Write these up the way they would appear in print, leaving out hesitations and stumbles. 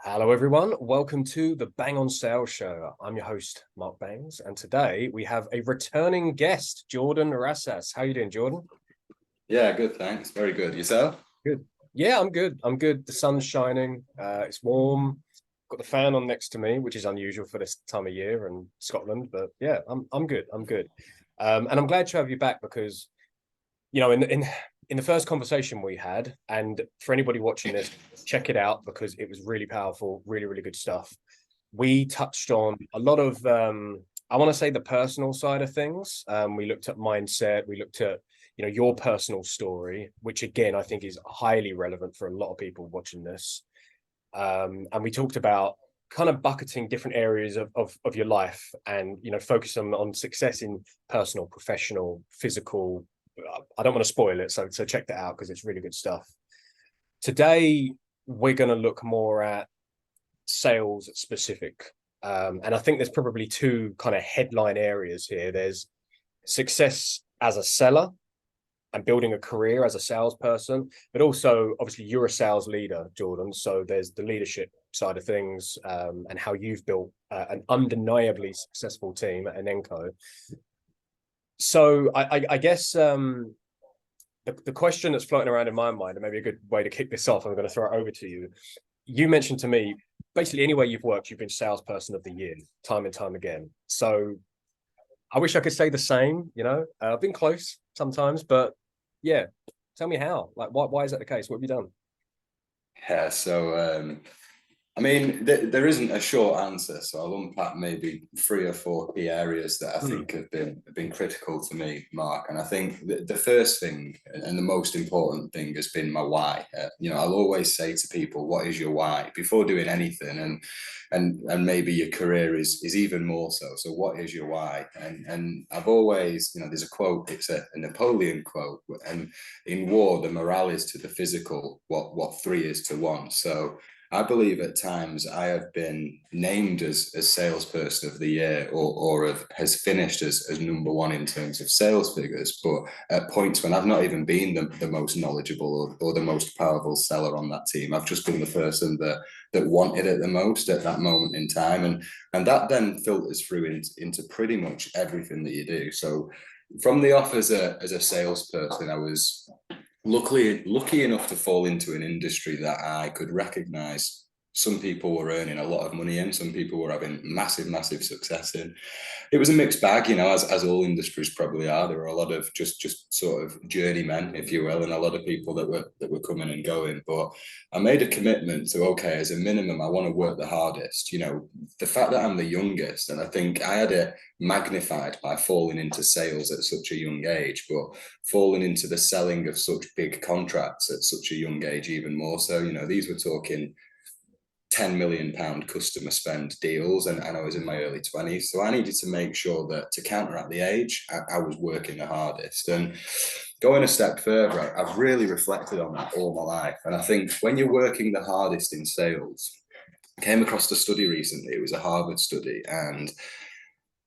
Hello, everyone. Welcome to the Bang on Sales Show. I'm your host, Mark Bangs, and today we have a returning guest, Jordan Rassas. How are you doing, Jordan? Yeah, good, thanks. Very good. Yourself? Good. Yeah, I'm good. I'm good. The sun's shining. It's warm. Got the fan on next to me, which is unusual for this time of year in Scotland. But yeah, I'm good. I'm good. And I'm glad to have you back because in the first conversation we had, and for anybody watching this, check it out because it was really powerful, really, really good stuff. We touched on a lot of I want to say the personal side of things. We looked at mindset, we looked at your personal story, which again I think is highly relevant for a lot of people watching this. And we talked about kind of bucketing different areas of your life and focus on success in personal, professional, physical. I don't want to spoil it, so check that out because it's really good stuff. Today we're going to look more at sales specific. And I think there's probably two kind of headline areas here. There's success as a seller and building a career as a salesperson, but also obviously you're a sales leader, Jordan. So there's the leadership side of things, and how you've built an undeniably successful team at Inenco. So I guess the question that's floating around in my mind, and maybe a good way to kick this off, I'm going to throw it over to you. You mentioned to me, basically anywhere you've worked, you've been salesperson of the year, time and time again. So I wish I could say the same, I've been close sometimes, but yeah, tell me how, like, why is that the case? What have you done? Yeah, there isn't a short answer, so I'll unpack maybe three or four key areas that I think have been critical to me, Mark. And I think the first thing and the most important thing has been my why. I'll always say to people, "What is your why?" before doing anything, and maybe your career is even more so. So, what is your why? And I've always, there's a quote. It's a Napoleon quote, and in war, the morale is to the physical what three is to one. So I believe at times I have been named as salesperson of the year or has finished as number one in terms of sales figures, but at points when I've not even been the most knowledgeable or the most powerful seller on that team. I've just been the person that wanted it the most at that moment in time. And that then filters through into pretty much everything that you do. So from the off as a salesperson, I was lucky enough to fall into an industry that I could recognize some people were earning a lot of money in, some people were having massive success in. It was a mixed bag, as all industries probably are. There were a lot of just sort of journeymen, if you will, and a lot of people that were coming and going. But I made a commitment to, okay, as a minimum, I want to work the hardest. The fact that I'm the youngest, and I think I had it magnified by falling into sales at such a young age, but falling into the selling of such big contracts at such a young age, even more so. These were talking £10 million customer spend deals, and I was in my early 20s. So I needed to make sure that to counteract the age, I was working the hardest. And going a step further, I've really reflected on that all my life. And I think when you're working the hardest in sales, I came across the study recently. It was a Harvard study, and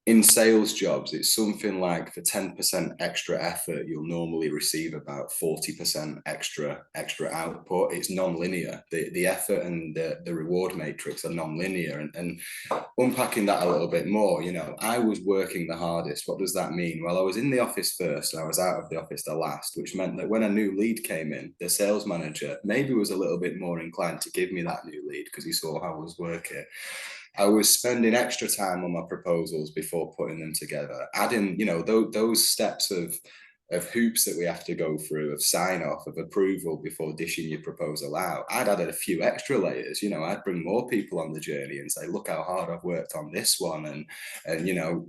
in sales jobs, it's something like for 10% extra effort, you'll normally receive about 40% extra output. It's non-linear. The effort and the reward matrix are non-linear. And unpacking that a little bit more, I was working the hardest. What does that mean? Well, I was in the office first and I was out of the office the last, which meant that when a new lead came in, the sales manager maybe was a little bit more inclined to give me that new lead because he saw how I was working. I was spending extra time on my proposals before putting them together, adding, those steps of hoops that we have to go through, of sign off, of approval before dishing your proposal out. I'd added a few extra layers. I'd bring more people on the journey and say, look how hard I've worked on this one, and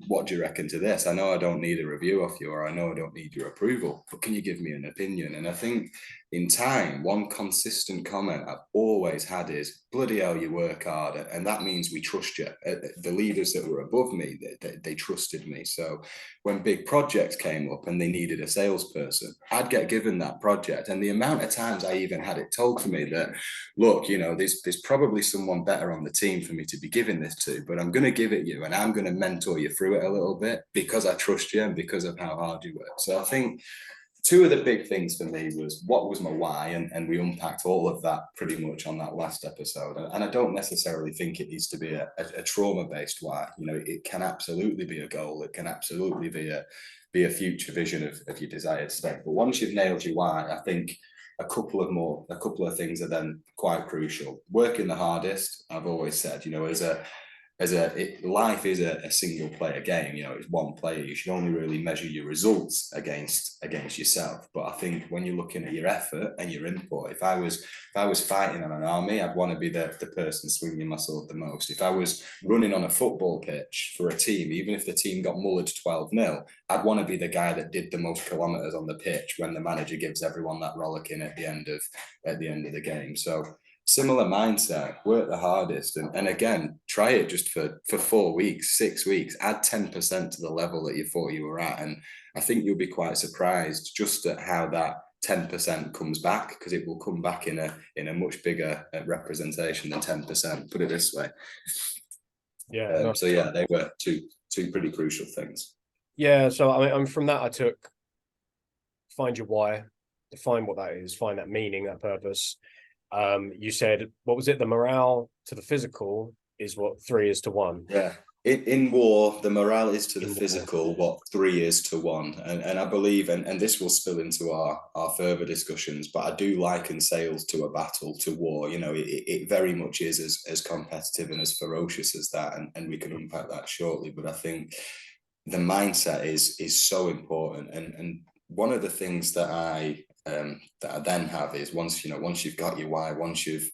what do you reckon to this? I know I don't need a review off you, or I know I don't need your approval, but can you give me an opinion? And I think in time, one consistent comment I've always had is, bloody hell, you work hard. And that means we trust you. The leaders that were above me, they trusted me. So when big projects came up and they needed a salesperson, I'd get given that project. And the amount of times I even had it told to me that, look, there's probably someone better on the team for me to be giving this to, but I'm going to give it you and I'm going to mentor you through it a little bit because I trust you and because of how hard you work. So I think two of the big things for me was what was my why, and we unpacked all of that pretty much on that last episode. And I don't necessarily think it needs to be a trauma-based why. You know, it can absolutely be a goal. It can absolutely be a future vision of your desired state. But once you've nailed your why, I think a couple of things are then quite crucial. Working the hardest, I've always said, you know, life is a single player game. You know, it's one player. You should only really measure your results against yourself. But I think when you're looking at your effort and your input, if I was fighting on an army, I'd want to be the person swinging my sword the most. If I was running on a football pitch for a team, even if the team got mullered 12-0, I'd want to be the guy that did the most kilometers on the pitch when the manager gives everyone that rollicking at the end of the game. So similar mindset, work the hardest, and again, try it just for 4 weeks, 6 weeks, add 10% to the level that you thought you were at. And I think you'll be quite surprised just at how that 10% comes back, because it will come back in a much bigger representation than 10%, put it this way. Yeah. So yeah, they were two pretty crucial things. Yeah. So I mean, from that, I took find your why, define what that is, find that meaning, that purpose. You said, what was it? The morale to the physical is what 3 is to 1. Yeah. In war, the morale is to the In physical what 3 is to 1. And I believe, and this will spill into our further discussions, but I do liken sales to a battle, to war. You know, it very much is as competitive and as ferocious as that. And we can unpack that shortly. But I think the mindset is so important. And one of the things that I then have is once you've got your why, once you've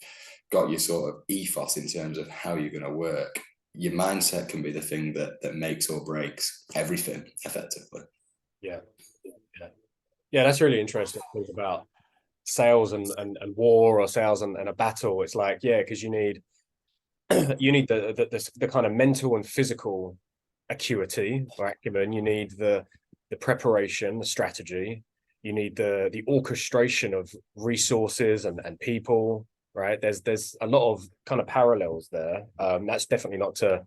got your sort of ethos in terms of how you're going to work, your mindset can be the thing that makes or breaks everything effectively. Yeah. That's really interesting to think about sales and war, or sales and a battle. It's like, yeah, because you need the kind of mental and physical acuity or acumen. You need the preparation, the strategy. You need the orchestration of resources and people, right? There's a lot of kind of parallels there. That's definitely not to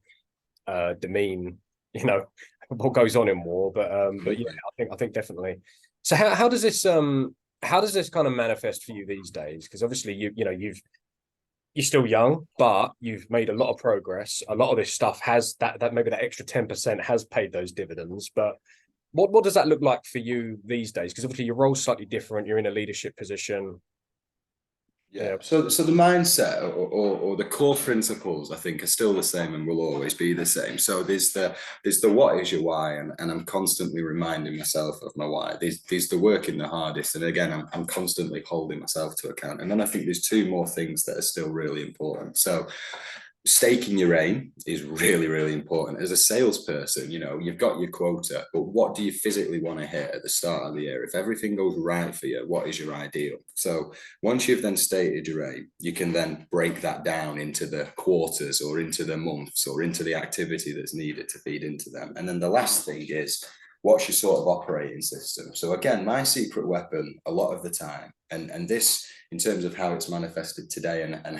demean, you know, what goes on in war, but yeah, I think definitely. So how does this kind of manifest for you these days? Because obviously you're still young, but you've made a lot of progress. A lot of this stuff has that maybe that extra 10% has paid those dividends. But what does that look like for you these days? Because obviously your role's slightly different. You're in a leadership position. Yeah. So the mindset or the core principles, I think, are still the same and will always be the same. So there's the what is your why, and I'm constantly reminding myself of my why. There's the working the hardest, and again, I'm constantly holding myself to account. And then I think there's 2 more things that are still really important. So staking your aim is really, really important. As a salesperson, you know, you've got your quota, but what do you physically want to hit at the start of the year? If everything goes right for you, what is your ideal? So once you've then stated your aim, you can then break that down into the quarters or into the months or into the activity that's needed to feed into them. And then the last thing is, what's your sort of operating system? So again, my secret weapon a lot of the time, and this in terms of how it's manifested today and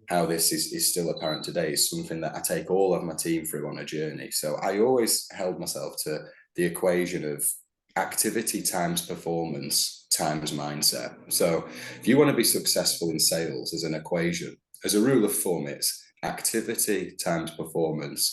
how this is still apparent today, is something that I take all of my team through on a journey. So I always held myself to the equation of activity times performance times mindset. So if you want to be successful in sales as an equation, as a rule of thumb, it's activity times performance.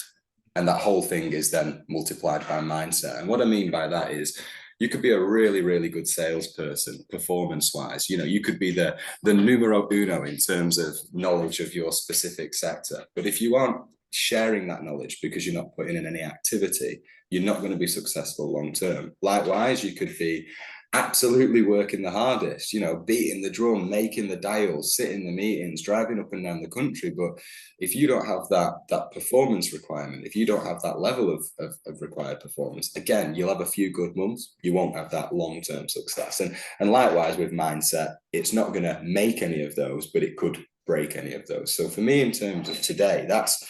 And that whole thing is then multiplied by mindset. And what I mean by that is, you could be a really, really good salesperson, performance-wise. You know, you could be the numero uno in terms of knowledge of your specific sector. But if you aren't sharing that knowledge because you're not putting in any activity, you're not going to be successful long-term. Likewise, you could be absolutely working the hardest, you know, beating the drum, making the dials, sitting the meetings, driving up and down the country. But if you don't have that performance requirement, if you don't have that level of required performance, again, you'll have a few good months. You won't have that long-term success. And likewise with mindset, it's not going to make any of those, but it could break any of those. So for me, in terms of today, that's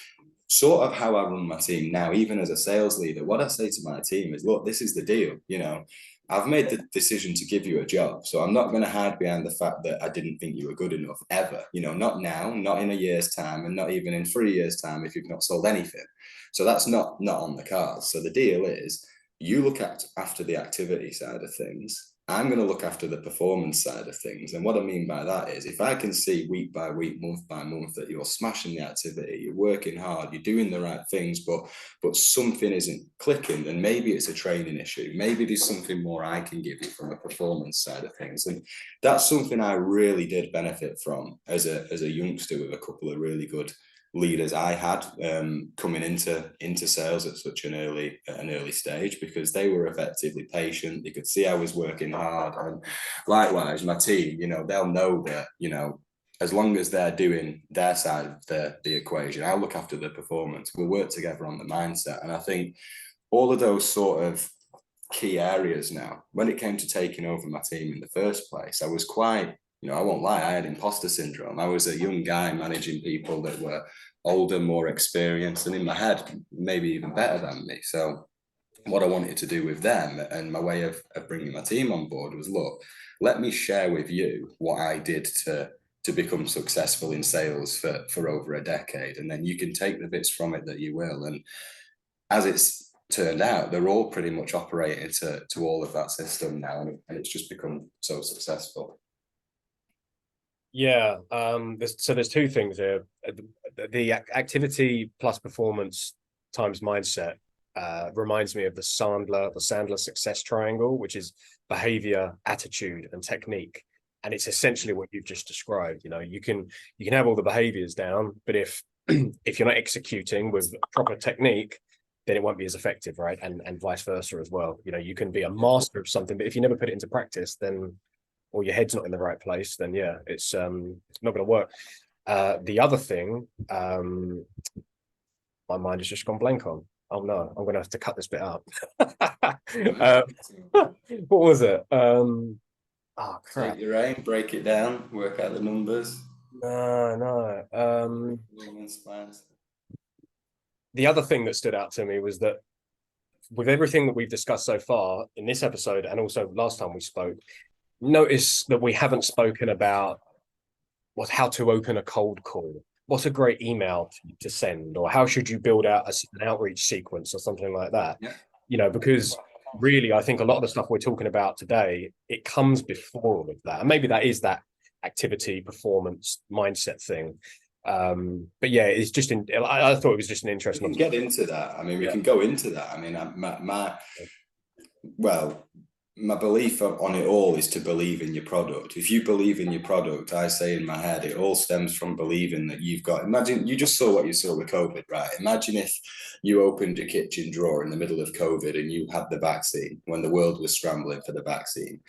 sort of how I run my team now. Even as a sales leader, what I say to my team is, look, this is the deal. You know, I've made the decision to give you a job. So I'm not going to hide behind the fact that I didn't think you were good enough ever. You know, not now, not in a year's time, and not even in 3 years' time if you've not sold anything. So that's not on the cards. So the deal is, you look after the activity side of things, I'm going to look after the performance side of things. And what I mean by that is if I can see week by week, month by month that you're smashing the activity, you're working hard, you're doing the right things, but something isn't clicking, then maybe it's a training issue. Maybe there's something more I can give you from a performance side of things. And that's something I really did benefit from as a youngster with a couple of really good leaders I had coming into sales at such an early stage, because they were effectively patient. They could see I was working hard, and likewise my team, they'll know that, as long as they're doing their side of the equation, I'll look after the performance. We'll work together on the mindset. And I think all of those sort of key areas now, when it came to taking over my team in the first place, I was quite, I won't lie, I had imposter syndrome. I was a young guy managing people that were older, more experienced, and in my head, maybe even better than me. So what I wanted to do with them and my way of bringing my team on board was, look, let me share with you what I did to become successful in sales for over a decade. And then you can take the bits from it that you will. And as it's turned out, they're all pretty much operating to all of that system now. And it's just become so successful. Yeah, there's two things here. The activity plus performance times mindset reminds me of the Sandler success triangle, which is behavior, attitude, and technique. And it's essentially what you've just described. You can have all the behaviors down, but if you're not executing with proper technique, then it won't be as effective, right? And vice versa as well. You can be a master of something, but if you never put it into practice, then, or your head's not in the right place, then yeah, it's not going to work. The other thing, my mind has just gone blank on. Oh no, I'm going to have to cut this bit out. What was it? Oh crap! Take your aim, break it down, work out the numbers. No. The other thing that stood out to me was that with everything that we've discussed so far in this episode, and also last time we spoke, notice that we haven't spoken about how to open a cold call. What's a great email to send, or how should you build out an outreach sequence or something like that? Yeah. Because really, I think a lot of the stuff we're talking about today, it comes before all of that. And maybe that is that activity, performance, mindset thing. But yeah, it's just I thought it was just an interesting. We can get into that. I mean, we can go into that. I mean, my belief on it all is to believe in your product. If you believe in your product, I say in my head, it all stems from believing that you've got. Imagine you just saw what you saw with COVID, right? Imagine if you opened a kitchen drawer in the middle of COVID and you had the vaccine when the world was scrambling for the vaccine.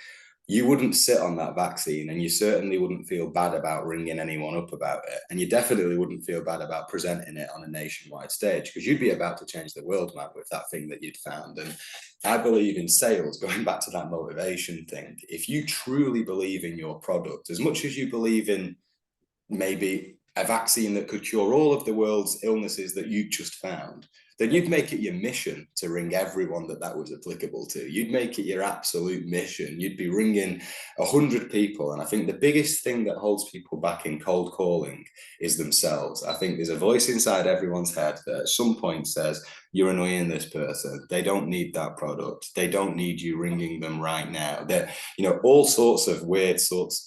You wouldn't sit on that vaccine, and you certainly wouldn't feel bad about ringing anyone up about it. And you definitely wouldn't feel bad about presenting it on a nationwide stage, because you'd be about to change the world, man, with that thing that you'd found. And I believe in sales, going back to that motivation thing. If you truly believe in your product, as much as you believe in maybe a vaccine that could cure all of the world's illnesses that you just found, then you'd make it your mission to ring everyone that was applicable to. You'd make it your absolute mission. You'd be ringing 100 people. And I think the biggest thing that holds people back in cold calling is themselves. I think there's a voice inside everyone's head that at some point says, you're annoying this person. They don't need that product. They don't need you ringing them right now. That, all sorts of weird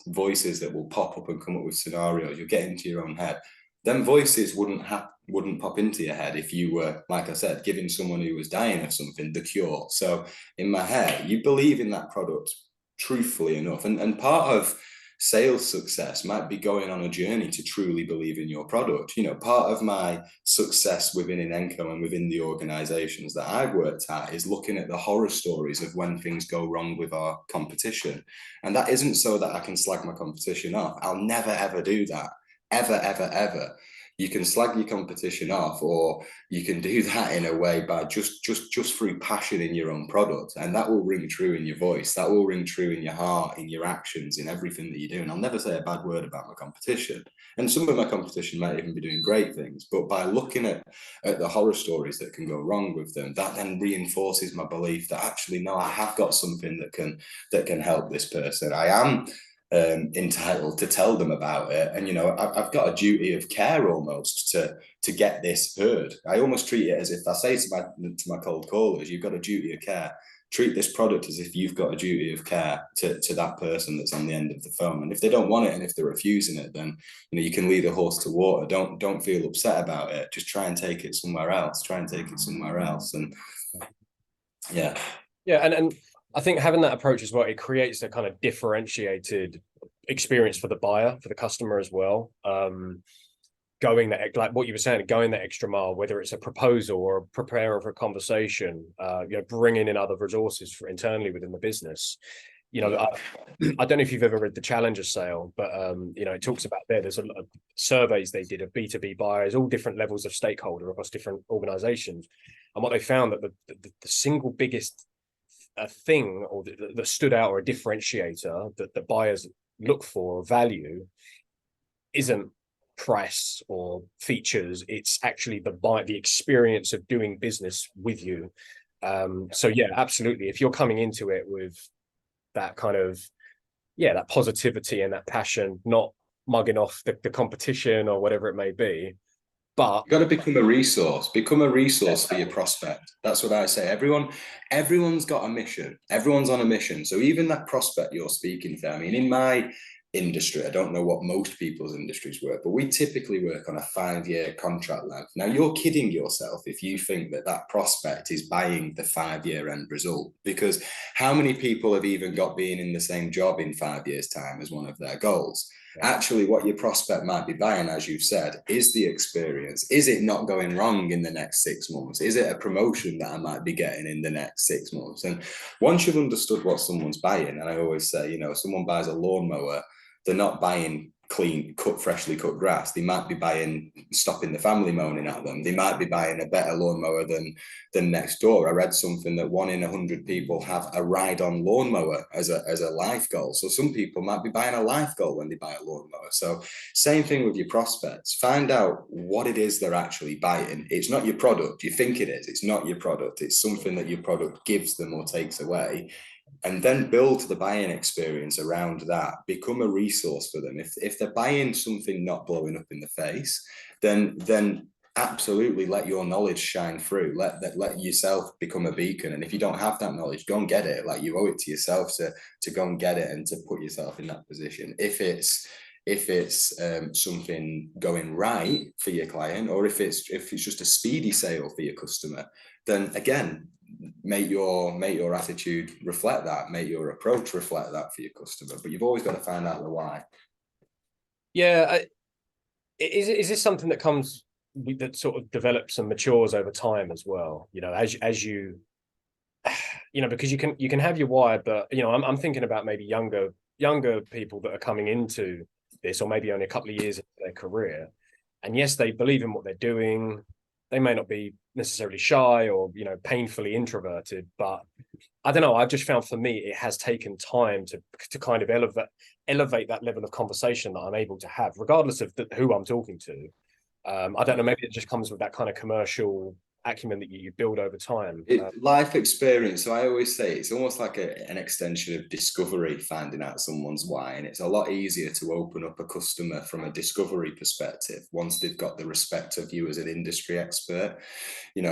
voices that will pop up and come up with scenarios. You'll get into your own head. Them voices wouldn't pop into your head if you were, like I said, giving someone who was dying of something the cure. So in my head, you believe in that product truthfully enough. And part of sales success might be going on a journey to truly believe in your product. Part of my success within Inenco and within the organizations that I've worked at is looking at the horror stories of when things go wrong with our competition. And that isn't so that I can slag my competition off. I'll never, ever do that. Ever. You can slag your competition off, or you can do that in a way by just through passion in your own product, and that will ring true in your voice. That will ring true in your heart, in your actions, in everything that you do. And I'll never say a bad word about my competition. And some of my competition might even be doing great things, but by looking at the horror stories that can go wrong with them, that then reinforces my belief that actually, no, I have got something that can help this person. I am entitled to tell them about it, and I've got a duty of care almost to get this heard. I almost treat it as if I say to my cold callers, you've got a duty of care treat this product as if you've got a duty of care to that person that's on the end of the phone. And if they don't want it and if they're refusing it, then you can lead a horse to water. Don't feel upset about it. Just try and take it somewhere else. And yeah. Yeah, and I think having that approach as well, it creates a kind of differentiated experience for the buyer, for the customer as well. Going that, like what you were saying, going that extra mile, whether it's a proposal or preparing for a conversation, bringing in other resources for internally within the business. I don't know if you've ever read the Challenger Sale, but it talks about there's a lot of surveys they did of B2B buyers, all different levels of stakeholder across different organizations. And what they found that the single biggest thing or that stood out, or a differentiator that the buyers look for or value, isn't price or features. It's actually the experience of doing business with you. So yeah, absolutely. If you're coming into it with that kind of, that positivity and that passion, not mugging off the competition or whatever it may be, but you got to become a resource for your prospect. That's what I say. Everyone's got a mission. Everyone's on a mission. So even that prospect you're speaking for, I mean, in my industry, I don't know what most people's industries work, but we typically work on a 5-year contract length. Now, you're kidding yourself if you think that prospect is buying the 5-year end result, because how many people have even got being in the same job in 5 years' time as one of their goals? Actually, what your prospect might be buying, as you've said, is the experience. Is it not going wrong in the next 6 months? Is it a promotion that I might be getting in the next 6 months? And once you've understood what someone's buying, and I always say, someone buys a lawnmower, they're not buying freshly cut grass. They might be buying, stopping the family moaning at them. They might be buying a better lawnmower than next door. I read something that 1 in 100 people have a ride-on lawnmower as a life goal. So some people might be buying a life goal when they buy a lawnmower. So same thing with your prospects. Find out what it is they're actually buying. It's not your product. You think it is. It's not your product. It's something that your product gives them or takes away. And then build the buying experience around that. Become a resource for them. If they're buying something not blowing up in the face, then absolutely let your knowledge shine through. Let yourself become a beacon. And if you don't have that knowledge, go and get it. Like, you owe it to yourself to go and get it and to put yourself in that position. If it's something going right for your client, or if it's just a speedy sale for your customer, then again, make your attitude reflect that, make your approach reflect that for your customer. But you've always got to find out the why. Yeah, is this something that comes that sort of develops and matures over time as well? As you because you can have your why, but I'm thinking about maybe younger people that are coming into this, or maybe only a couple of years into their career, and yes, they believe in what they're doing. They may not be necessarily shy or painfully introverted, but I don't know. I've just found, for me, it has taken time to kind of elevate that level of conversation that I'm able to have, regardless of who I'm talking to. I don't know. Maybe it just comes with that kind of commercial acumen that you build over time. Life experience. So I always say it's almost like an extension of discovery, finding out someone's why. And it's a lot easier to open up a customer from a discovery perspective once they've got the respect of you as an industry expert.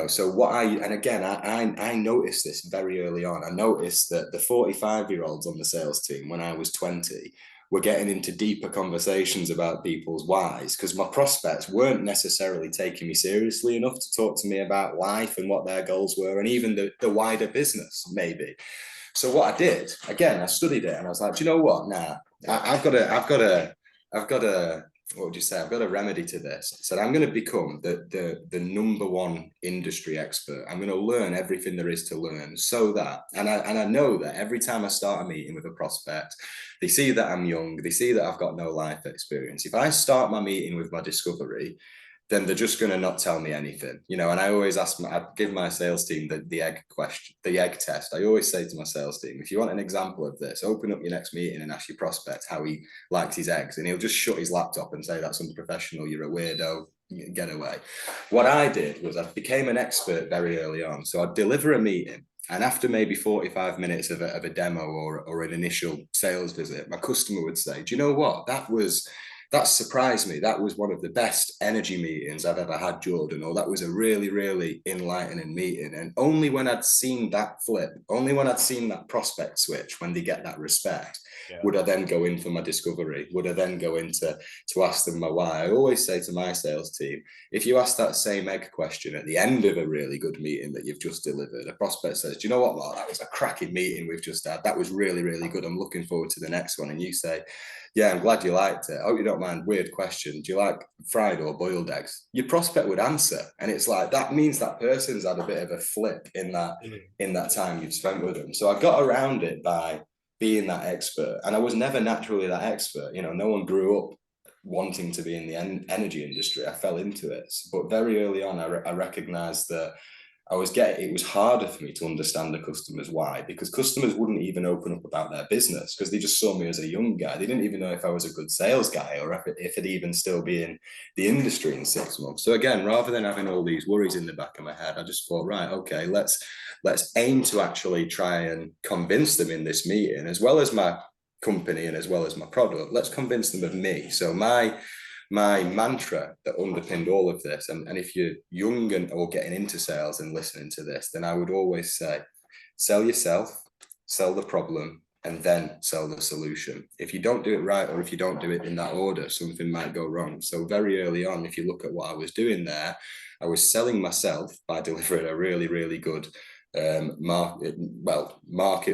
So I noticed this very early on. I noticed that the 45-year-olds on the sales team when I was 20 were getting into deeper conversations about people's whys, because my prospects weren't necessarily taking me seriously enough to talk to me about life and what their goals were, and even the wider business, maybe. So what I did, again, I studied it, and I was like, do you know what? Nah, I've got a what would you say? I've got a remedy to this. I said, I'm going to become the number one industry expert. I'm going to learn everything there is to learn, so that, and I know that every time I start a meeting with a prospect, they see that I'm young, they see that I've got no life experience. If I start my meeting with my discovery, then they're just going to not tell me anything, and I always I give my sales team the egg test. I always say to my sales team, if you want an example of this, open up your next meeting and ask your prospect how he likes his eggs, and he'll just shut his laptop and say, that's unprofessional, you're a weirdo, get away. What I did was I became an expert very early on. So I'd deliver a meeting, and after maybe 45 minutes of a demo or an initial sales visit, my customer would say, do you know what? That was that surprised me. That was one of the best energy meetings I've ever had, Jordan, or that was a really, really enlightening meeting. And only when I'd seen that flip, only when I'd seen that prospect switch, when they get that respect, would I then go in for my discovery? Would I then go into to ask them my why? I always say to my sales team, if you ask that same egg question at the end of a really good meeting that you've just delivered, a prospect says, do you know what, Mark, that was a cracking meeting we've just had. That was really, really good. I'm looking forward to the next one. And you say, yeah, I'm glad you liked it. I hope you don't mind. Weird question. Do you like fried or boiled eggs? Your prospect would answer. And it's like, that means that person's had a bit of a flip in that time you've spent with them. So I got around it by being that expert. And I was never naturally that expert. You know, no one grew up wanting to be in the energy industry. I fell into it. But very early on, I recognized that it was harder for me to understand the customers why, because customers wouldn't even open up about their business because they just saw me as a young guy. They didn't even know if I was a good sales guy or if it'd even still be in the industry in 6 months. So again, rather than having all these worries in the back of my head, I just thought, right, okay, let's aim to actually try and convince them in this meeting, as well as my company and as well as my product. Let's convince them of me. So my mantra that underpinned all of this, and if you're young or getting into sales and listening to this, then I would always say, sell yourself, sell the problem, and then sell the solution. If you don't do it right, or if you don't do it in that order, something might go wrong. So very early on, if you look at what I was doing there, I was selling myself by delivering a really, really good market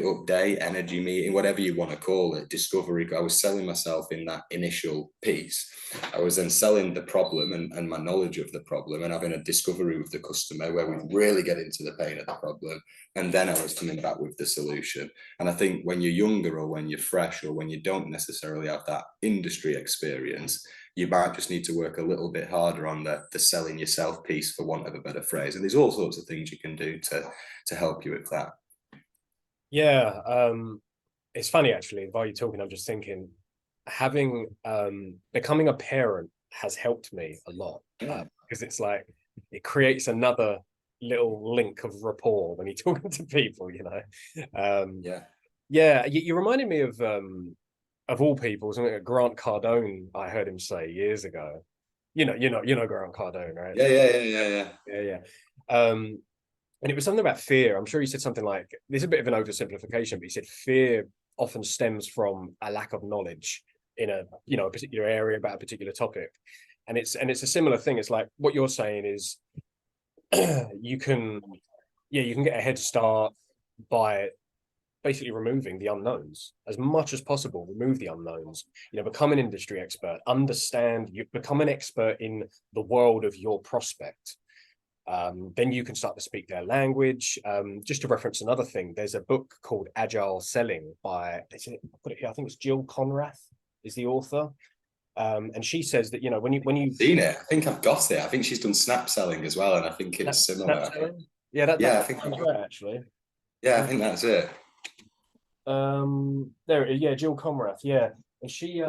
update, energy meeting, whatever you want to call it, discovery. I was selling myself in that initial piece. I was then selling the problem and my knowledge of the problem, and having a discovery with the customer where we really get into the pain of the problem. And then I was coming back with the solution. And I think when you're younger, or when you're fresh, or when you don't necessarily have that industry experience, you might just need to work a little bit harder on the selling yourself piece, for want of a better phrase. And there's all sorts of things you can do to help you with that. Yeah, it's funny actually. While you're talking, I'm just thinking, having becoming a parent has helped me a lot, because it's like it creates another little link of rapport when you're talking to people, you know. You reminded me of all people, something that Grant Cardone, I heard him say years ago. You know Grant Cardone, right? Yeah. And it was something about fear. I'm sure he said something like, there's a bit of an oversimplification, but he said fear often stems from a lack of knowledge in a particular area about a particular topic. And it's a similar thing. It's like what you're saying is you can get a head start by basically removing the unknowns as much as possible. Remove the unknowns, become an industry expert, you become an expert in the world of your prospect. Then you can start to speak their language. Just to reference another thing, there's a book called Agile Selling by, I put it here, I think it's Jill Conrath is the author. And she says that, when you seen it, I think I've got it. I think she's done snap selling as well, and I think it's similar. I think that's right, actually. Yeah, I think that's it. There it is. Yeah, Jill Conrath. Yeah, and she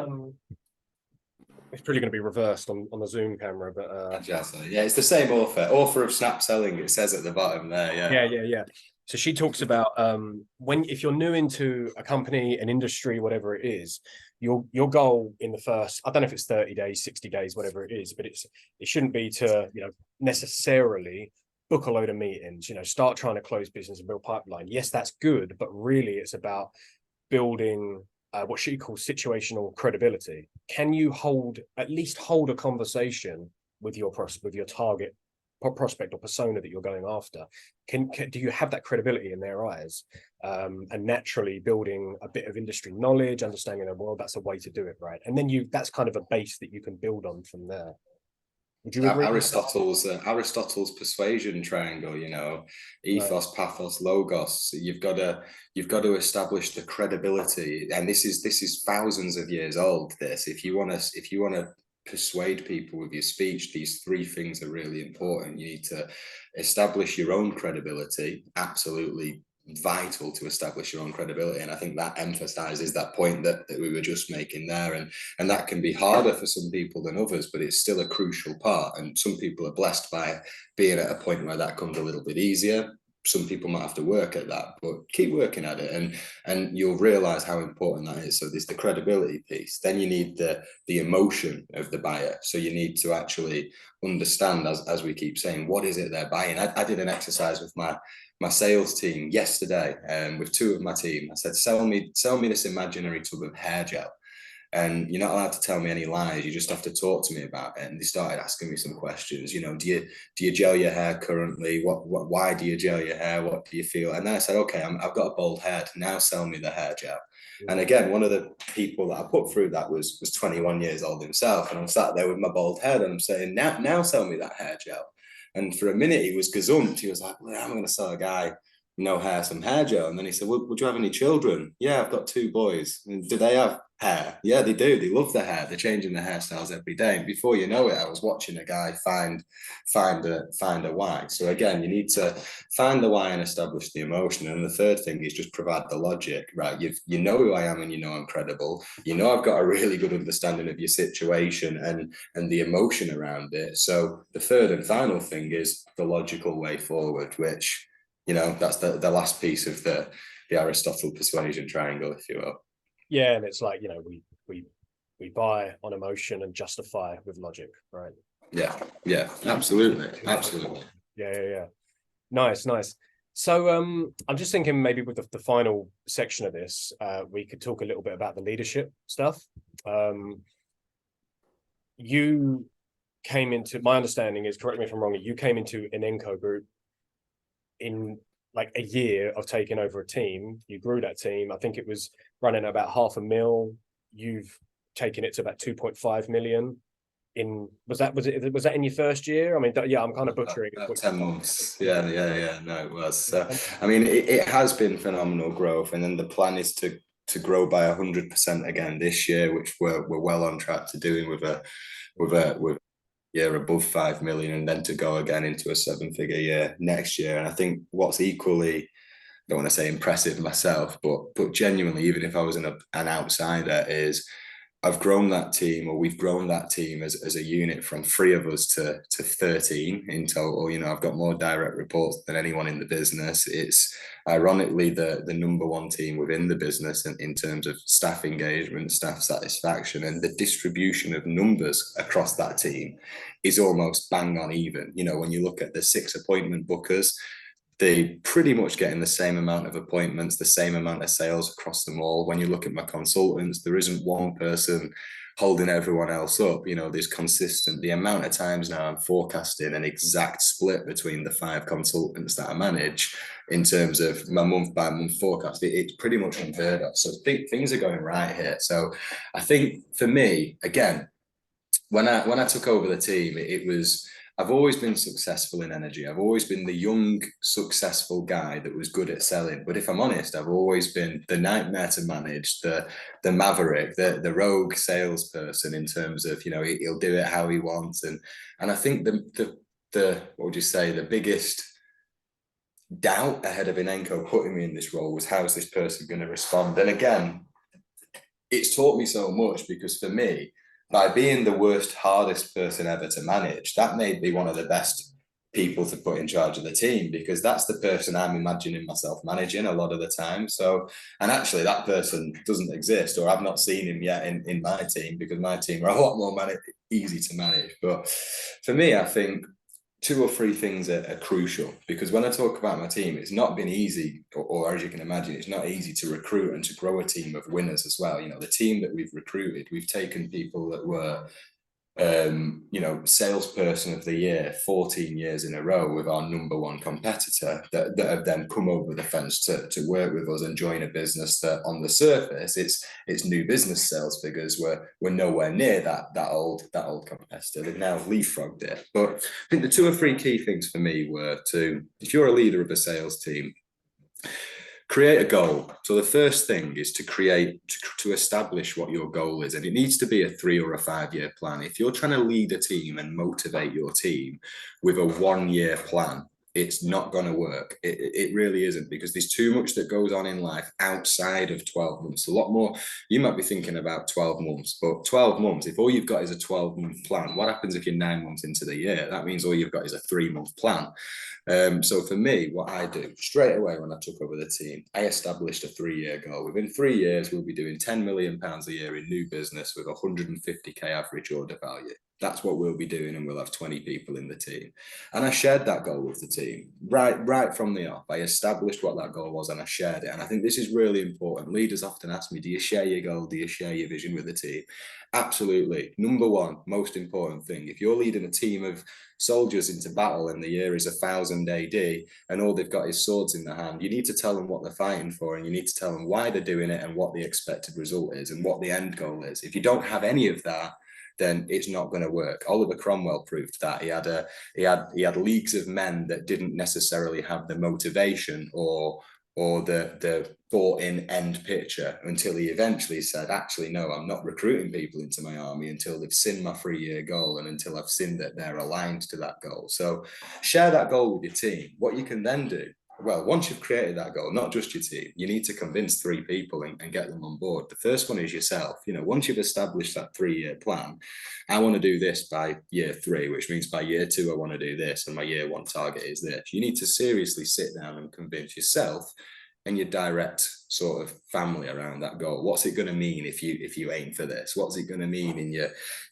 it's probably going to be reversed on the Zoom camera, but yeah, it's the same author of Snap Selling. It says at the bottom there. Yeah. So she talks about if you're new into a company, an industry, whatever it is, your goal in the first, I don't know if it's 30 days, 60 days, whatever it is, but it shouldn't be to necessarily book a load of meetings, start trying to close business and build pipeline. Yes, that's good, but really it's about building what she calls situational credibility. Can you at least hold a conversation with your target prospect or persona that you're going after? Do you have that credibility in their eyes? And naturally building a bit of industry knowledge, understanding the world, that's a way to do it, right? And then that's kind of a base that you can build on from there. Would you agree? Aristotle's persuasion triangle, ethos, right. Pathos, logos. You've got to establish the credibility, and this is thousands of years old. If you want to persuade people with your speech, these three things are really important. You need to establish your own credibility, absolutely vital to establish your own credibility. And I think that emphasizes that point that we were just making there. And that can be harder for some people than others, but it's still a crucial part. And some people are blessed by being at a point where that comes a little bit easier. some people might have to work at that, but keep working at it, and you'll realize how important that is. So there's the credibility piece. Then you need the emotion of the buyer. So you need to actually understand, as we keep saying, what is it they're buying. I did an exercise with my sales team yesterday, with two of my team. I said, sell me this imaginary tub of hair gel. And you're not allowed to tell me any lies. You just have to talk to me about it. And they started asking me some questions. You know, do you gel your hair currently? Why do you gel your hair? What do you feel? And then I said, okay, I've got a bald head. Now sell me the hair gel. And again, one of the people that I put through that was 21 years old himself. And I'm sat there with my bald head and I'm saying, now sell me that hair gel. And for a minute he was gazumped. He was like, well, I'm going to sell a guy no hair some hair gel. And then he said, well, would you have any children? Yeah, I've got 2 boys. And do they have hair? Yeah, they do. They love their hair. They're changing their hairstyles every day. And before you know it, I was watching a guy find a why. So again, you need to find the why and establish the emotion. And the third thing is just provide the logic, right? You know who I am and you know I'm credible. You know I've got a really good understanding of your situation and the emotion around it. So the third and final thing is the logical way forward, which, you know, that's the last piece of the Aristotle persuasion triangle, if you will. Yeah, and it's like, you know, we buy on emotion and justify with logic, right? Yeah, absolutely. Yeah. Nice. So I'm just thinking maybe with the final section of this, we could talk a little bit about the leadership stuff. You came into, my understanding is, correct me if I'm wrong, you came into Inenco Group in like a year of taking over a team. You grew that team. I think it was running about $500,000. You've taken it to about 2.5 million. Was that in your first year? I mean, yeah, I'm kind of butchering about 10 months. Yeah. No, it was. I mean, it has been phenomenal growth, and then the plan is to grow by 100% again this year, which we're well on track to doing with above 5 million, and then to go again into a 7-figure year next year. And I think what's equally, I don't want to say impressive myself, but genuinely, even if I was an outsider, is I've grown that team, or we've grown that team as a unit from 3 of us to 13 in total. You know, I've got more direct reports than anyone in the business. It's ironically the number 1 team within the business in terms of staff engagement, staff satisfaction, and the distribution of numbers across that team is almost bang on even. You know, when you look at the 6 appointment bookers, they pretty much getting the same amount of appointments, the same amount of sales across them all. When you look at my consultants, there isn't one person holding everyone else up. You know, there's consistent. The amount of times now I'm forecasting an exact split between the 5 consultants that I manage in terms of my month by month forecast. It's pretty much unheard of. So I think things are going right here. So I think for me, again, when I took over the team, it was, I've always been successful in energy. I've always been the young, successful guy that was good at selling. But if I'm honest, I've always been the nightmare to manage, the maverick, the rogue salesperson in terms of, you know, he'll do it how he wants. And I think the what would you say, the biggest doubt ahead of Inenco putting me in this role was, how is this person going to respond? And again, it's taught me so much, because for me, by being the worst, hardest person ever to manage, that made me one of the best people to put in charge of the team, because that's the person I'm imagining myself managing a lot of the time. So, and actually that person doesn't exist, or I've not seen him yet in my team, because my team are a lot more easy to manage. But for me, I think 2 or 3 things are crucial, because when I talk about my team, it's not been easy, or as you can imagine, it's not easy to recruit and to grow a team of winners as well. You know, the team that we've recruited, we've taken people that were you know, salesperson of the year 14 years in a row with our number 1 competitor, that have then come over the fence to work with us and join a business that on the surface it's new business sales figures. We're nowhere near that old competitor. They've now leapfrogged it. But I think the 2 or 3 key things for me were to, if you're a leader of a sales team, create a goal. So the first thing is to establish what your goal is, and it needs to be a 3 or a 5-year plan. If you're trying to lead a team and motivate your team with a 1-year plan, it's not going to work. It really isn't, because there's too much that goes on in life outside of 12 months. A lot more. You might be thinking about 12 months, but 12 months, if all you've got is a 12-month plan, what happens if you're 9 months into the year? That means all you've got is a 3-month plan. So for me, what I do straight away when I took over the team, I established a 3-year goal. Within 3 years, we'll be doing £10 million a year in new business with 150k average order value. That's what we'll be doing, and we'll have 20 people in the team. And I shared that goal with the team right from the off. I established what that goal was and I shared it. And I think this is really important. Leaders often ask me, do you share your goal? Do you share your vision with the team? Absolutely. Number one, most important thing. If you're leading a team of soldiers into battle and the year is 1000 AD and all they've got is swords in their hand, you need to tell them what they're fighting for, and you need to tell them why they're doing it and what the expected result is and what the end goal is. If you don't have any of that, then it's not going to work. Oliver Cromwell proved that. He had leagues of men that didn't necessarily have the motivation or the thought in end picture, until he eventually said, actually, no, I'm not recruiting people into my army until they've seen my 3-year goal and until I've seen that they're aligned to that goal. So share that goal with your team. What you can then do, well, once you've created that goal, not just your team, you need to convince 3 people and get them on board. The first one is yourself. Once you've established that 3-year plan, I want to do this by year 3, which means by year 2, I want to do this, and my year 1 target is this. You need to seriously sit down and convince yourself and your direct sort of family around that goal. What's it going to mean if you aim for this? What's it going to mean in your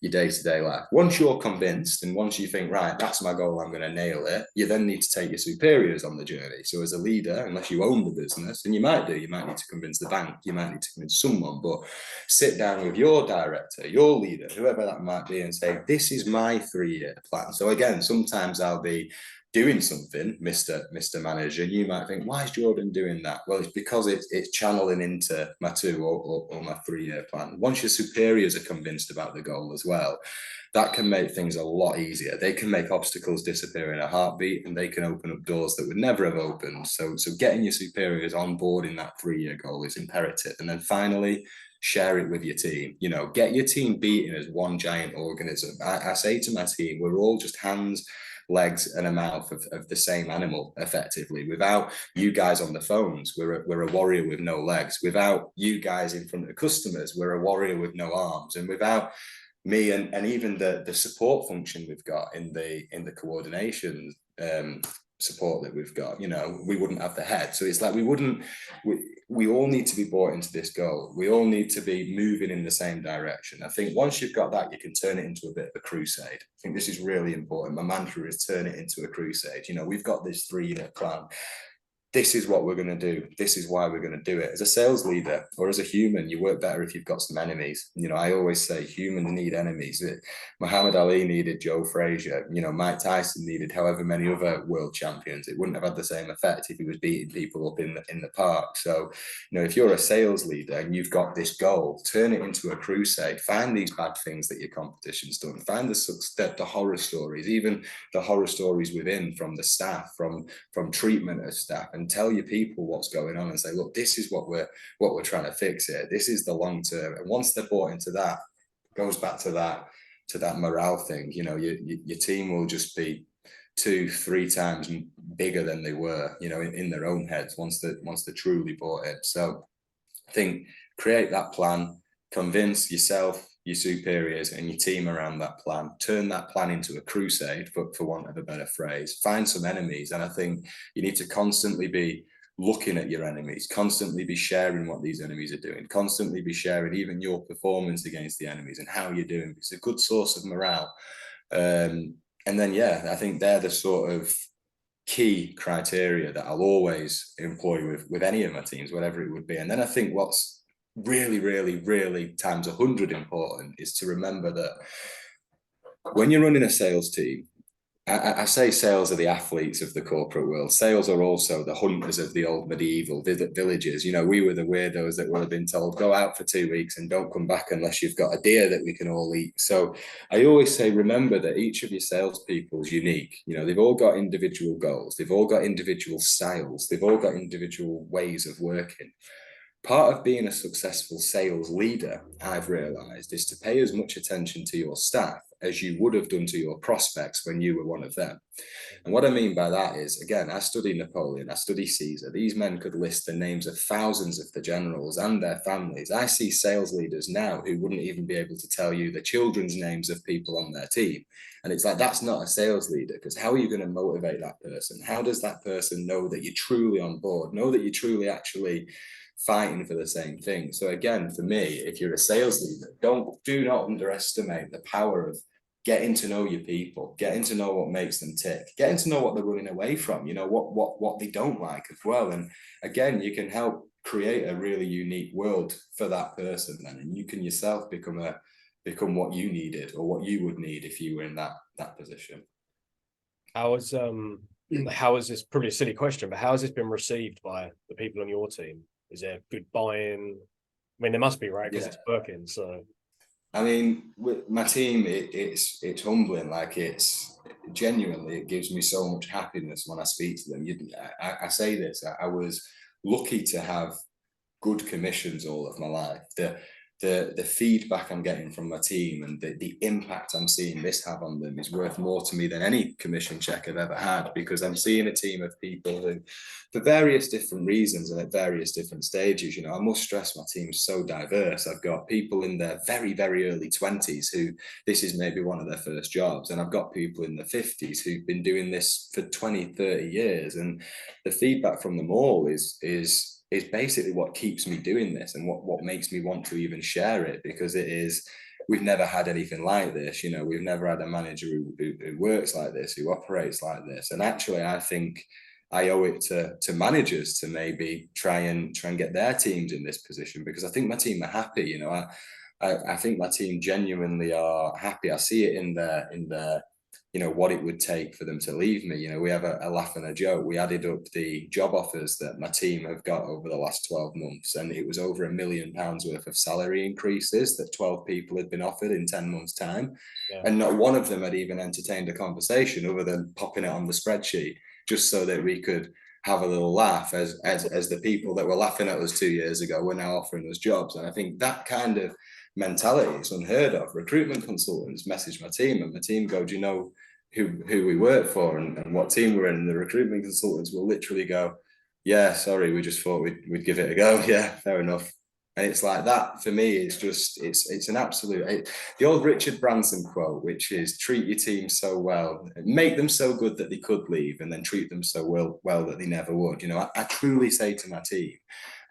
day-to-day life? Once you're convinced and once you think, right, that's my goal, I'm going to nail it, you then need to take your superiors on the journey. So as a leader, unless you own the business, and you might need to convince the bank, you might need to convince someone, but sit down with your director, your leader, whoever that might be, and say, this is my 3-year plan. So again, sometimes I'll be doing something, Mr. Manager, you might think, why is Jordan doing that? Well, it's because it's channeling into my 2 or my 3-year plan. Once your superiors are convinced about the goal as well, that can make things a lot easier. They can make obstacles disappear in a heartbeat, and they can open up doors that would never have opened. So getting your superiors on board in that 3-year goal is imperative. And then finally, share it with your team. Get your team beating as one giant organism. I say to my team, we're all just hands, legs and a mouth of the same animal, effectively. Without you guys on the phones, we're a warrior with no legs. Without you guys in front of customers, we're a warrior with no arms. And without me and even the support function we've got in the coordination support that we've got, we wouldn't have the head. So it's like we all need to be bought into this goal. We all need to be moving in the same direction. I think once you've got that, you can turn it into a bit of a crusade. I think this is really important. My mantra is turn it into a crusade. We've got this 3-year plan. This is what we're going to do. This is why we're going to do it. As a sales leader or as a human, you work better if you've got some enemies. I always say humans need enemies. Muhammad Ali needed Joe Frazier. Mike Tyson needed however many other world champions. It wouldn't have had the same effect if he was beating people up in the park. So, if you're a sales leader and you've got this goal, turn it into a crusade. Find these bad things that your competition's done. Find the horror stories, even the horror stories within, from the staff, from treatment of staff, and tell your people what's going on and say, look, this is what we're trying to fix here. This is the long term. And once they're bought into that, it goes back to that morale thing. Your team will just be 2-3 times bigger than they were, in their own heads once they're truly bought in. So I think create that plan, convince yourself, your superiors and your team around that plan. Turn that plan into a crusade, for want of a better phrase. Find some enemies. And I think you need to constantly be looking at your enemies, constantly be sharing what these enemies are doing, constantly be sharing even your performance against the enemies and how you're doing. It's a good source of morale. And then, I think they're the sort of key criteria that I'll always employ with any of my teams, whatever it would be. And then I think what's really, really, really times 100 important is to remember that when you're running a sales team, I say sales are the athletes of the corporate world. Sales are also the hunters of the old medieval villages. We were the weirdos that would have been told, go out for 2 weeks and don't come back unless you've got a deer that we can all eat. So I always say, remember that each of your salespeople is unique. They've all got individual goals. They've all got individual styles. They've all got individual ways of working. part of being a successful sales leader, I've realized, is to pay as much attention to your staff as you would have done to your prospects when you were one of them. And what I mean by that is, again, I study Napoleon, I study Caesar. These men could list the names of thousands of the generals and their families. I see sales leaders now who wouldn't even be able to tell you the children's names of people on their team. And it's like, that's not a sales leader, because how are you going to motivate that person? How does that person know that you're truly on board, know that you're truly actually fighting for the same thing? So again, for me, if you're a sales leader, do not underestimate the power of getting to know your people, getting to know what makes them tick, getting to know what they're running away from, you know, what they don't like as well. And again, you can help create a really unique world for that person, and you can yourself become what you needed or what you would need if you were in that position. How has this, probably a silly question, but how has this been received by the people on your team? Is there good buy-in? I mean, there must be, right? Because it's working. So, I mean, with my team, it's humbling. Like, it's genuinely, it gives me so much happiness when I speak to them. I say this, I was lucky to have good commissions all of my life. The feedback I'm getting from my team and the impact I'm seeing this have on them is worth more to me than any commission check I've ever had, because I'm seeing a team of people who, for various different reasons and at various different stages, you know, I must stress my team's so diverse. I've got people in their very, very early 20s who this is maybe one of their first jobs. And I've got people in the 50s who've been doing this for 20, 30 years. And the feedback from them all is basically what keeps me doing this, and what makes me want to even share it, because we've never had anything like this. You know, we've never had a manager who works like this, who operates like this. And actually, I think I owe it to managers to maybe try and get their teams in this position, because I think my team are happy. You know, I think my team genuinely are happy. I see it in their you know, what it would take for them to leave me. You know, we have a laugh and a joke. We added up the job offers that my team have got over the last 12 months, and it was over £1 million worth of salary increases that 12 people had been offered in 10 months' time. yeah. And not one of them had even entertained a conversation other than popping it on the spreadsheet, just so that we could have a little laugh as the people that were laughing at us 2 years ago were now offering us jobs. And I think that kind of mentality is unheard of. Recruitment consultants message my team, and my team go, do you know who we work for and what team we're in? And the recruitment consultants will literally go, yeah, sorry, we just thought we'd give it a go. Yeah, fair enough. And it's like that for me. It's just it's an absolute the old Richard Branson quote, which is treat your team so well, make them so good that they could leave, and then treat them so well that they never would. You know, I truly say to my team,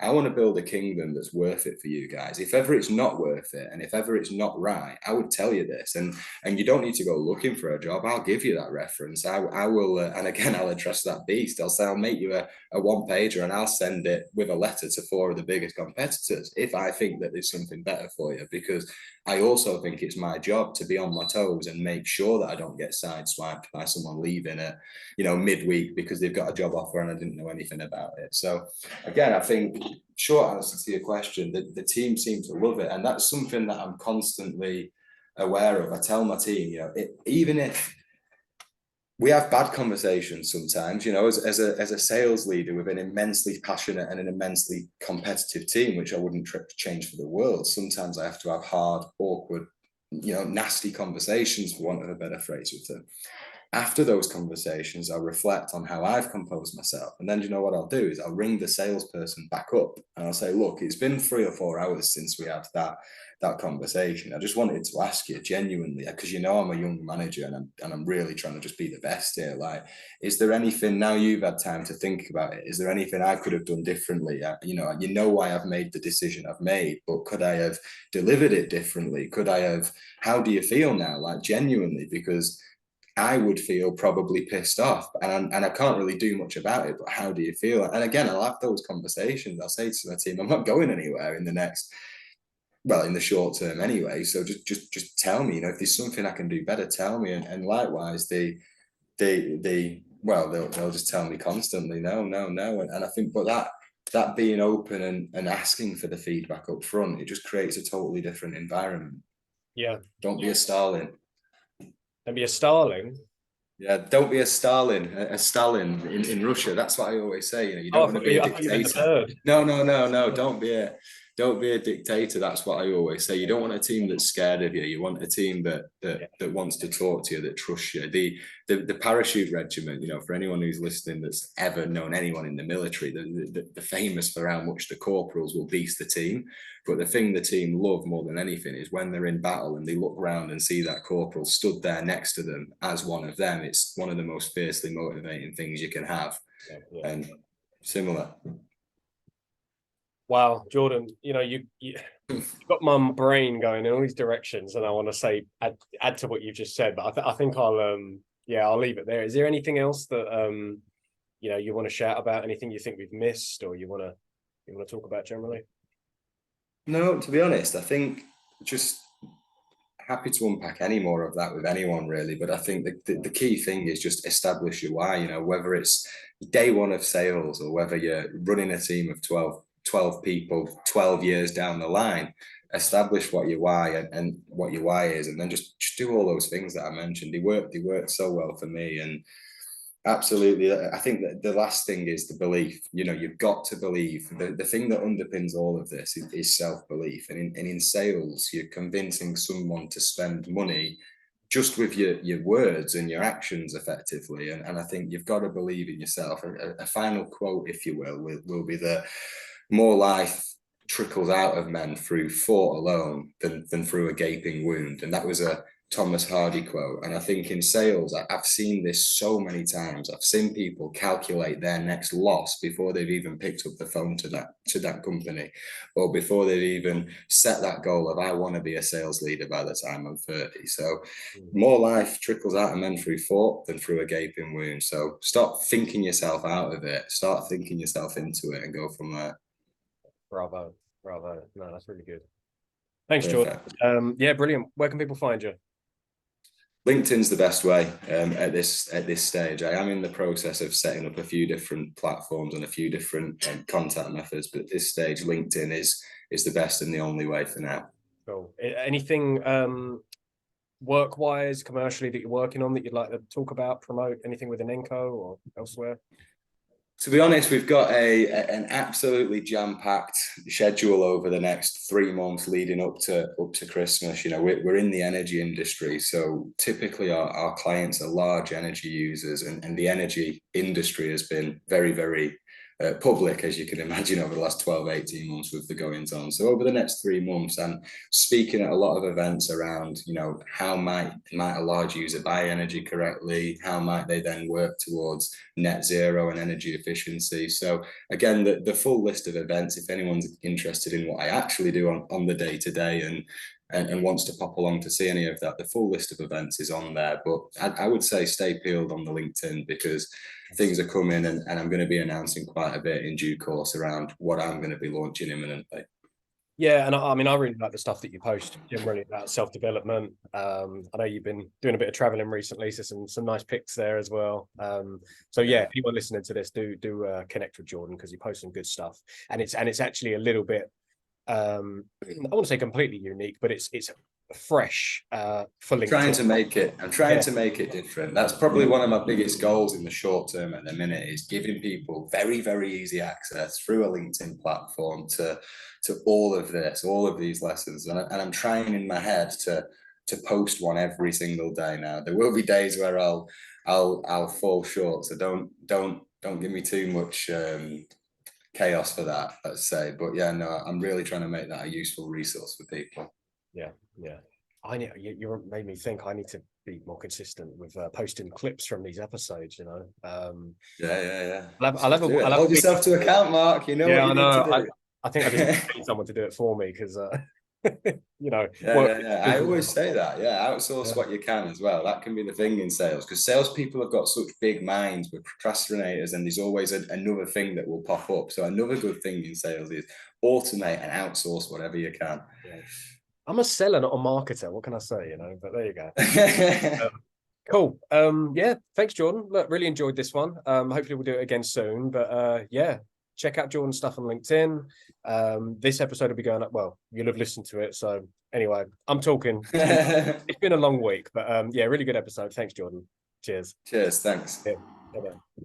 I want to build a kingdom that's worth it for you guys. If ever it's not worth it, and if ever it's not right, I would tell you this. And you don't need to go looking for a job. I'll give you that reference. I will, and again, I'll address that beast. I'll say I'll make you a one pager, and I'll send it with a letter to 4 of the biggest competitors if I think that there's something better for you. Because I also think it's my job to be on my toes and make sure that I don't get sideswiped by someone leaving at, you know, midweek because they've got a job offer and I didn't know anything about it. So again, I think, short answer to your question, the team seem to love it. And that's something that I'm constantly aware of. I tell my team, you know, even if we have bad conversations sometimes, you know, as a sales leader with an immensely passionate and an immensely competitive team, which I wouldn't change for the world. Sometimes I have to have hard, awkward, you know, nasty conversations, for want of a better phrase, with them. After those conversations, I'll reflect on how I've composed myself. And then you know what I'll do is I'll ring the salesperson back up and I'll say, look, it's been 3 or 4 hours since we had that conversation. I just wanted to ask you genuinely, because you know I'm a young manager and I'm really trying to just be the best here. Like, is there anything, now you've had time to think about it, is there anything I could have done differently? You know why I've made the decision I've made, but could I have delivered it differently? Could I have, how do you feel now? Like, genuinely, because I would feel probably pissed off, and I can't really do much about it, but how do you feel? And again, I'll have those conversations. I'll say to my team, I'm not going anywhere in the short term anyway. So just tell me, you know, if there's something I can do better, tell me. And likewise, they'll just tell me constantly, no. And I think, but that being open and asking for the feedback up front, it just creates a totally different environment. Yeah. Don't be a starling. And be a starling. Yeah, don't be a Stalin, a Stalin in Russia. That's what I always say. You know, you don't Oh, want to be a I thought you meant the dictator. bird. No. Don't be a dictator. That's what I always say. You don't want a team that's scared of you. You want a team that wants to talk to you, that trusts you. The parachute regiment. You know, for anyone who's listening that's ever known anyone in the military, they're famous for how much the corporals will beast the team. But the thing the team love more than anything is when they're in battle and they look around and see that corporal stood there next to them as one of them. It's one of the most fiercely motivating things you can have. Yeah. And similar. Wow, Jordan, you know, you got my brain going in all these directions, and I want to say add to what you've just said, but I think I'll leave it there. Is there anything else that you know, you want to shout about? Anything you think we've missed, or you want to talk about generally? No, to be honest, I think just happy to unpack any more of that with anyone really. But I think the key thing is just establish your why, you know, whether it's day one of sales or whether you're running a team of 12 people 12 years down the line. Establish what your why and what your why is, and then just do all those things that I mentioned. They work so well for me. And absolutely. I think that the last thing is the belief. You know, you've got to believe. The thing that underpins all of this is self-belief. And in sales, you're convincing someone to spend money just with your words and your actions effectively. And I think you've got to believe in yourself. A final quote, if you will be the more life trickles out of men through thought alone than through a gaping wound. And that was a Thomas Hardy quote. And I think in sales, I've seen this so many times. I've seen people calculate their next loss before they've even picked up the phone to that company, or before they've even set that goal of I want to be a sales leader by the time I'm 30. So more life trickles out of men through thought than through a gaping wound. So stop thinking yourself out of it. Start thinking yourself into it and go from there. Bravo. No, that's really good. Thanks, Jordan. Perfect. Yeah, brilliant. Where can people find you? LinkedIn's the best way at this stage. I am in the process of setting up a few different platforms and a few different contact methods, but at this stage, LinkedIn is the best and the only way for now. Cool. Anything work-wise, commercially that you're working on that you'd like to talk about, promote? Anything with Inenco or elsewhere? To be honest, we've got an absolutely jam-packed schedule over the next 3 months leading up to Christmas. You know, we're in the energy industry, so typically our clients are large energy users, and the energy industry has been very, very public, as you can imagine, over the last 12, 18 months with the goings on. So over the next 3 months, I'm speaking at a lot of events around, you know, how might a large user buy energy correctly? How might they then work towards net zero and energy efficiency? So again, the full list of events, if anyone's interested in what I actually do on the day-to-day and wants to pop along to see any of that, the full list of events is on there. But I would say stay peeled on the LinkedIn, because things are coming, and I'm going to be announcing quite a bit in due course around what I'm going to be launching imminently. Yeah, and I mean, I really like the stuff that you post generally about self-development. I know you've been doing a bit of traveling recently, so some nice pics there as well. So yeah, anyone listening to this, do connect with Jordan, because you post some good stuff, and it's actually a little bit I want to say completely unique, but it's fresh for LinkedIn. I'm trying to make it different. That's probably one of my biggest goals in the short term at the minute, is giving people very, very easy access through a LinkedIn platform to all of these lessons. And I'm trying in my head to post one every single day now. There will be days where I'll fall short, so don't give me too much chaos for that, let's say. But yeah, no, I'm really trying to make that a useful resource for people. Yeah. I need, you made me think I need to be more consistent with posting clips from these episodes, you know. Yeah. I'll hold yourself to account, Mark. You know what you need to do. I think I just need someone to do it for me, because you know. Yeah. I always say that. Yeah, outsource what you can as well. That can be the thing in sales, because salespeople have got such big minds. We're procrastinators, and there's always another thing that will pop up. So another good thing in sales is automate and outsource whatever you can. Yeah. I'm a seller, not a marketer. What can I say, you know? But there you go. Cool. Yeah, thanks, Jordan. Look, really enjoyed this one. Hopefully we'll do it again soon. But yeah, check out Jordan's stuff on LinkedIn. This episode will be going up. Well, you'll have listened to it. So anyway, I'm talking. It's been a long week, but yeah, really good episode. Thanks, Jordan. Cheers. Cheers. Thanks. Yeah. Bye-bye.